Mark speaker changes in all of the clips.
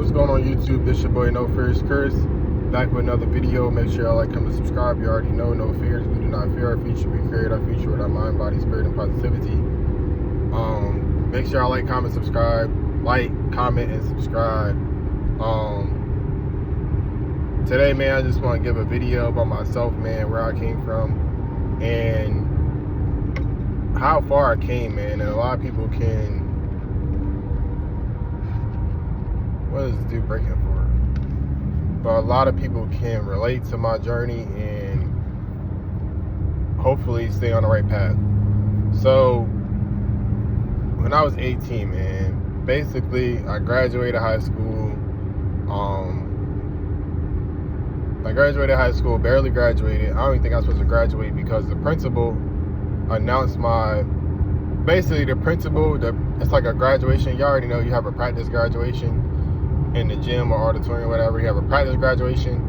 Speaker 1: What's going on YouTube? This your boy No Fears Chris, back with another video. Make sure y'all like, comment, subscribe. You already know, no fears. We do not fear our future. We create our future with our mind, body, spirit, and positivity. Make sure y'all like, comment, subscribe. Like, comment, and subscribe. Today, man, I just want to give a video about myself, man, where I came from and how far I came, man. And a lot of people can. What is this dude breaking for? But a lot of people can relate to my journey and hopefully stay on the right path. So when I was 18, man, basically I graduated high school. Barely graduated. I don't even think I was supposed to graduate because the principal announced it's like a graduation. You already know you have a practice graduation in the gym or auditorium, whatever. You have a practice graduation,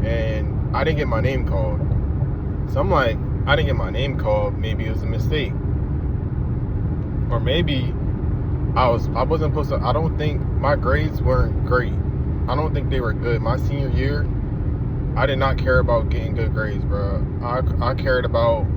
Speaker 1: and I didn't get my name called. So I'm like, I didn't get my name called. Maybe it was a mistake, or maybe I wasn't supposed to. I don't think my grades weren't great. I don't think they were good. My senior year, I did not care about getting good grades, bro. I cared about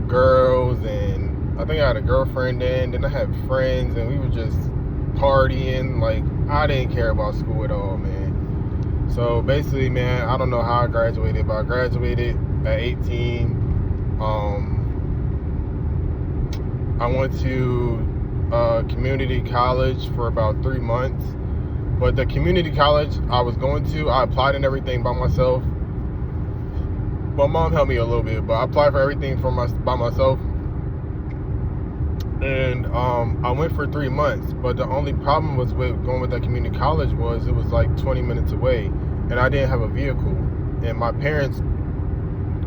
Speaker 1: girls, and I think I had a girlfriend then I had friends, and we were just partying. Like, I didn't care about school at all, man. So basically, man, I don't know how I graduated, but I graduated at 18. I went to community college for about 3 months. But the community college I was going to, I applied and everything by myself. My mom helped me a little bit, but I applied for everything by myself. And I went for 3 months, but the only problem was with going with that community college was it was like 20 minutes away, and I didn't have a vehicle, and my parents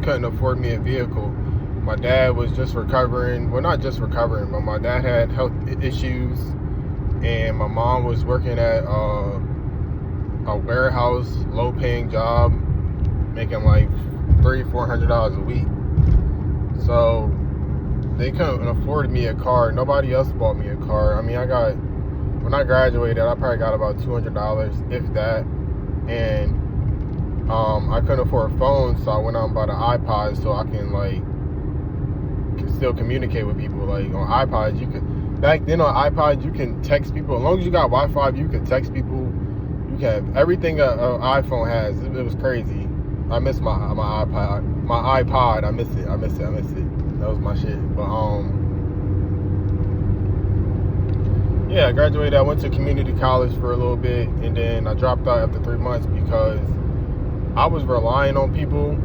Speaker 1: couldn't afford me a vehicle. My dad was just recovering, well, not just recovering, but my dad had health issues, and my mom was working at a warehouse, low-paying job, making like $300-400 a week. So they couldn't afford me a car. Nobody else bought me a car. I mean, when I graduated, I probably got about $200, if that. And I couldn't afford a phone, so I went out and bought an iPod so I can still communicate with people. Like, on iPods, back then on iPods, you can text people. As long as you got Wi-Fi, you can text people. You can have everything an iPhone has. It was crazy. I miss my iPod. My iPod, I miss it. That was my shit. But yeah, I graduated. I went to community college for a little bit, and then I dropped out after 3 months because I was relying on people.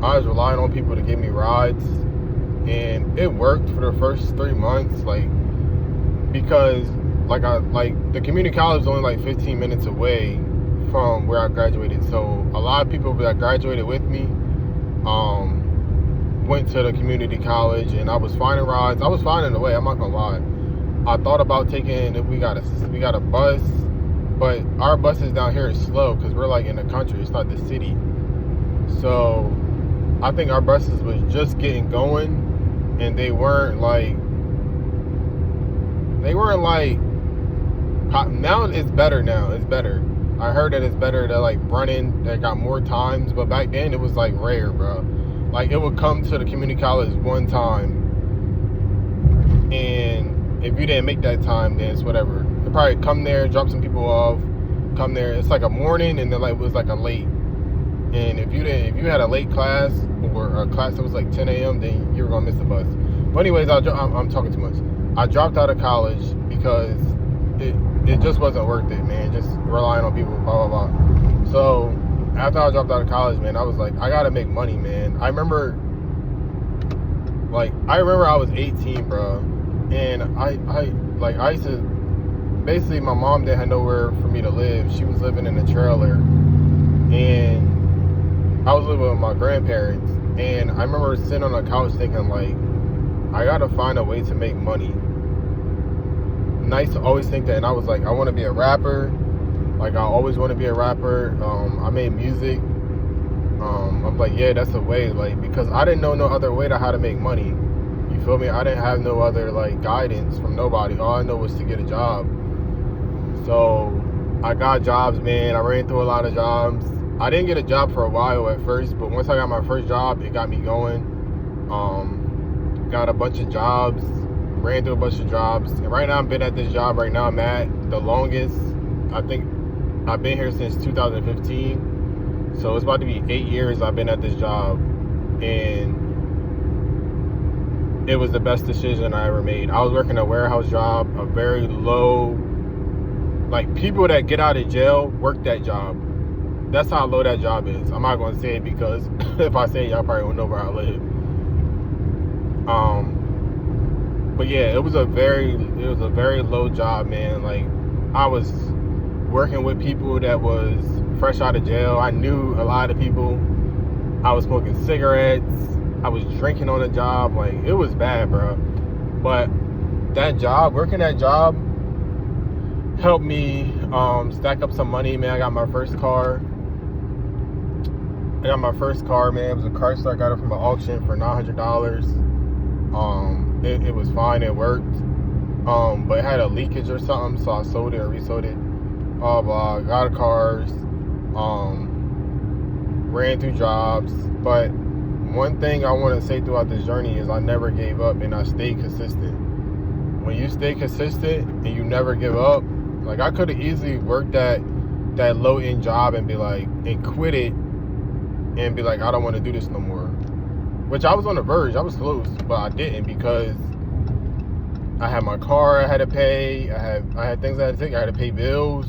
Speaker 1: I was relying on people to give me rides, and it worked for the first 3 months, because the community college was only like 15 minutes away from where I graduated. So a lot of people that graduated with me went to the community college, and I was finding rides. I was finding a way. I'm not gonna lie. I thought about we got a bus, but our buses down here is slow because we're like in the country. It's not the city. So I think our buses was just getting going, and they weren't like now it's better. It's better. I heard that it's better to like running. They got more times, but back then it was like rare, bro. Like, it would come to the community college one time, and if you didn't make that time, then it's whatever. They probably come there, drop some people off, come there. It's like a morning, and then it was like a late. And if you had a late class or a class that was like 10 a.m., then you were gonna miss the bus. But anyways, I'm talking too much. I dropped out of college because it just wasn't worth it, man. Just relying on people, blah, blah, blah. So after I dropped out of college, man, I was like, I gotta make money, man. I remember I was 18, bro. And I used to, basically, my mom didn't have nowhere for me to live. She was living in a trailer, and I was living with my grandparents. And I remember sitting on the couch thinking, like, I gotta find a way to make money. Nice to always think that. And I was like, I want to be a rapper. Like, I always want to be a rapper. I made music. I'm like, yeah, that's a way. Like, because I didn't know no other way to how to make money. You feel me? I didn't have no other like guidance from nobody. All I know was to get a job. So I got jobs, man. I ran through a lot of jobs. I didn't get a job for a while at first, but once I got my first job, it got me going. Got a bunch of jobs, ran through a bunch of jobs, and right now I've been at this job right now I'm at the longest. I think I've been here since 2015, so it's about to be 8 years I've been at this job, and it was the best decision I ever made. I was working a warehouse job, a very low, like people that get out of jail work that job. That's how low that job is. I'm not gonna say it because if I say it, y'all probably won't know where I live. But yeah, it was a very low job, man. Like I was working with people that was fresh out of jail. I knew a lot of people. I was smoking cigarettes. I was drinking on the job. Like it was bad, bro. But that job, working that job, helped me stack up some money, man. I got my first car. Man. It was a car store. I got it from an auction for $900. It was fine. It worked. But it had a leakage or something, so I sold it or resold it. Blah blah. Got cars. Ran through jobs. But one thing I want to say throughout this journey is I never gave up and I stayed consistent. When you stay consistent and you never give up, like I could have easily worked that low end job and be like, and quit it and be like, I don't want to do this no more. Which I was on the verge. I was close, but I didn't because I had my car I had to pay. I had things I had to take. I had to pay bills.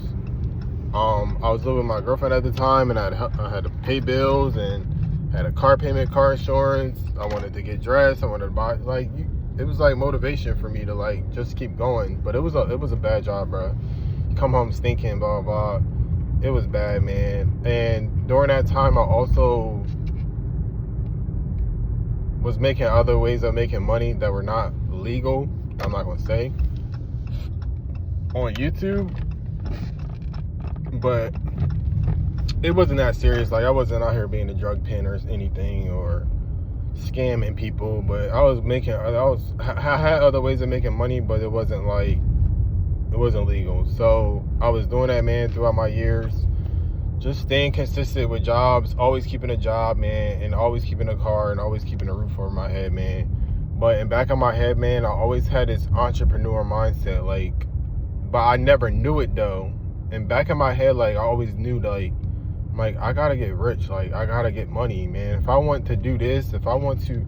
Speaker 1: I was living with my girlfriend at the time, and I had to pay bills and had a car payment, car insurance. I wanted to get dressed. I wanted to buy it was like motivation for me to like just keep going. But it was a bad job, bro. You come home stinking, blah blah. It was bad, man. And during that time, I also was making other ways of making money that were not legal. I'm not gonna say on YouTube, but it wasn't that serious. Like I wasn't out here being a drug pen or anything or scamming people, but I had other ways of making money, but it wasn't legal. So I was doing that, man, throughout my years. Just staying consistent with jobs, always keeping a job, man, and always keeping a car and always keeping a roof over my head, man. But in back of my head, man, I always had this entrepreneur mindset, like, but I never knew it though. In back of my head, like, I always knew, like, I gotta get rich, like, I gotta get money, man. If I want to do this, if I want to,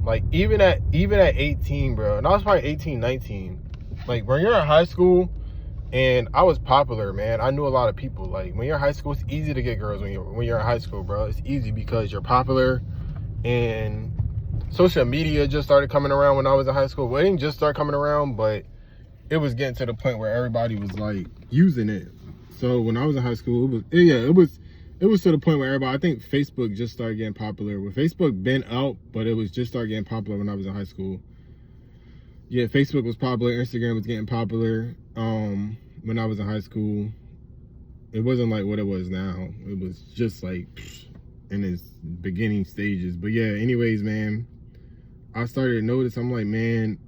Speaker 1: like, even at 18, bro, and I was probably 18, 19, like, when you're in high school, and I was popular, man. I knew a lot of people. Like when you're in high school, it's easy to get girls when you're in high school, bro. It's easy because you're popular, and social media just started coming around when I was in high school. Well, it didn't just start coming around, but it was getting to the point where everybody was like using it. So when I was in high school, it was to the point where everybody. I think Facebook just started getting popular. Well, Facebook been out, but it was just started getting popular when I was in high school. Yeah, Facebook was popular. Instagram was getting popular. When I was in high school, it wasn't like what it was now. It was just like in its beginning stages. But yeah, anyways, man, I started to notice, I'm like, man,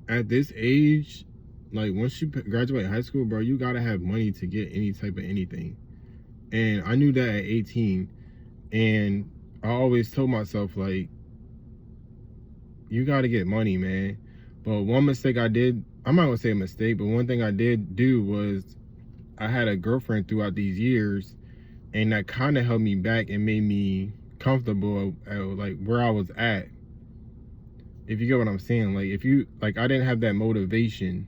Speaker 1: at this age, like once you graduate high school, bro, you gotta have money to get any type of anything. And I knew that at 18. And I always told myself, like, you gotta get money, man. But one mistake I did, I'm not gonna say a mistake, but one thing I did do was I had a girlfriend throughout these years, and that kind of held me back and made me comfortable at like where I was at. If you get what I'm saying, like if you like, I didn't have that motivation.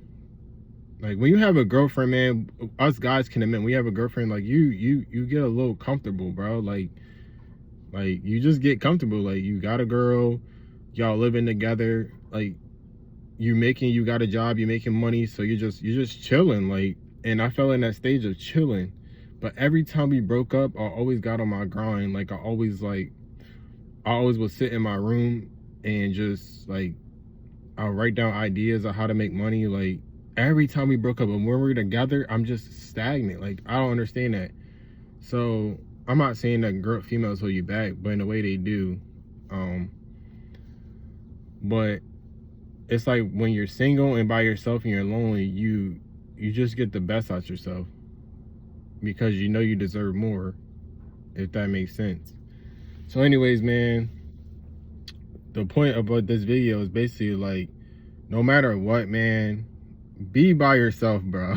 Speaker 1: Like when you have a girlfriend, man, us guys can admit, when you have a girlfriend, like you get a little comfortable, bro. Like you just get comfortable. Like you got a girl, y'all living together, like you got a job, you're making money, so you're just chilling. Like, and I fell in that stage of chilling. But every time we broke up, I always got on my grind. Like I always would sit in my room and just like I'll write down ideas of how to make money. Like every time we broke up, and when we're together, I'm just stagnant. Like I don't understand that. So I'm not saying that females hold you back, but in the way they do. But it's like when you're single and by yourself and you're lonely, you just get the best out yourself because you know you deserve more, if that makes sense. So anyways, man, the point about this video is basically like, no matter what, man, be by yourself, bro.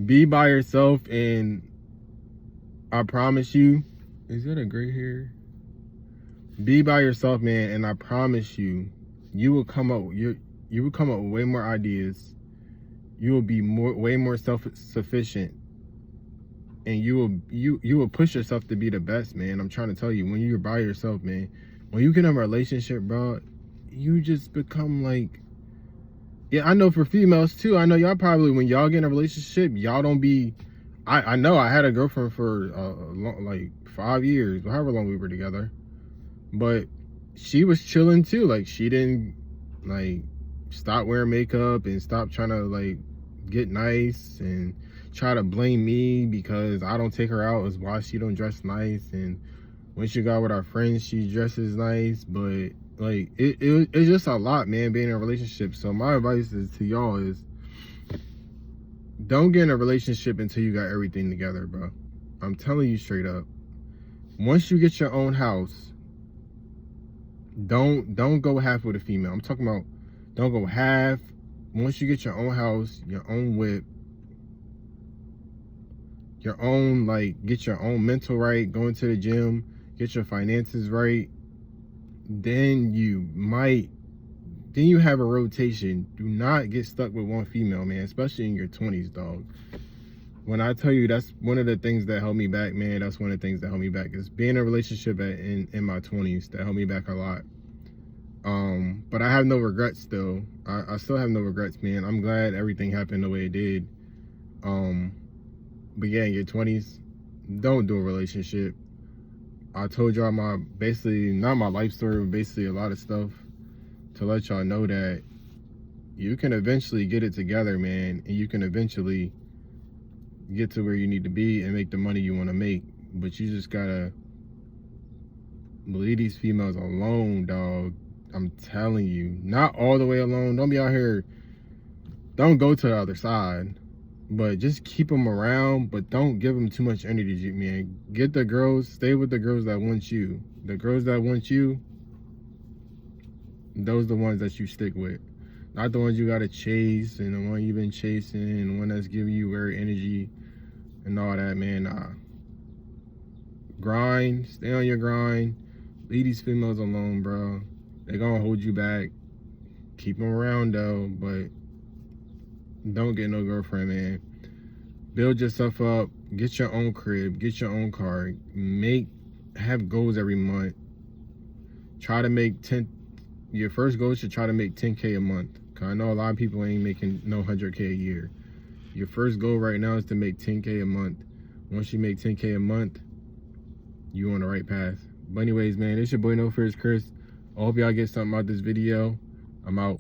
Speaker 1: Be by yourself, and I promise you, is that a gray hair? Be by yourself, man, and I promise you, you will come up with way more ideas. You will be way more self-sufficient, and you will push yourself to be the best, man. I'm trying to tell you, when you're by yourself, man, when you get in a relationship, bro, you just become like, yeah, I know for females too. I know y'all probably, when y'all get in a relationship, y'all don't be. I know I had a girlfriend for like 5 years, however long we were together, but she was chilling too. Like, she didn't like stop wearing makeup and stop trying to like get nice and try to blame me because I don't take her out as why she don't dress nice. And when she got with our friends, she dresses nice, but like it's just a lot, man, being in a relationship. So my advice is to y'all is, don't get in a relationship until you got everything together, bro. I'm telling you straight up. Once you get your own house, don't go half with a female. I'm talking about, don't go half. Once you get your own house, your own whip, your own, like, get your own mental right, going to the gym, get your finances right, then you have a rotation. Do not get stuck with one female, man, especially in your 20s, dog. When I tell you, that's one of the things that held me back, man. That's one of the things that held me back, is being in a relationship in my 20s. That held me back a lot. But I have no regrets still. I still have no regrets, man. I'm glad everything happened the way it did. But yeah, in your 20s, don't do a relationship. I told y'all basically, not my life story, but basically a lot of stuff to let y'all know that you can eventually get it together, man, and you can eventually get to where you need to be and make the money you want to make. But you just gotta leave these females alone, dog. I'm telling you, not all the way alone. Don't be out here, don't go to the other side, but just keep them around, but don't give them too much energy, man. Get the girls, stay with the girls that want you. The girls that want you, those are the ones that you stick with. Not the ones you gotta chase, and the one you've been chasing, and the one that's giving you very energy and all that, man. Nah. Grind, stay on your grind. Leave these females alone, bro. They gonna hold you back. Keep them around though, but don't get no girlfriend, man. Build yourself up. Get your own crib. Get your own car. Have goals every month. Try to make your first goal should try to make 10K a month. Cause I know a lot of people ain't making no 100K a year. Your first goal right now is to make 10K a month. Once you make 10K a month, you on the right path. But anyways, man, it's your boy No Fears Chris. I hope y'all get something out of this video. I'm out.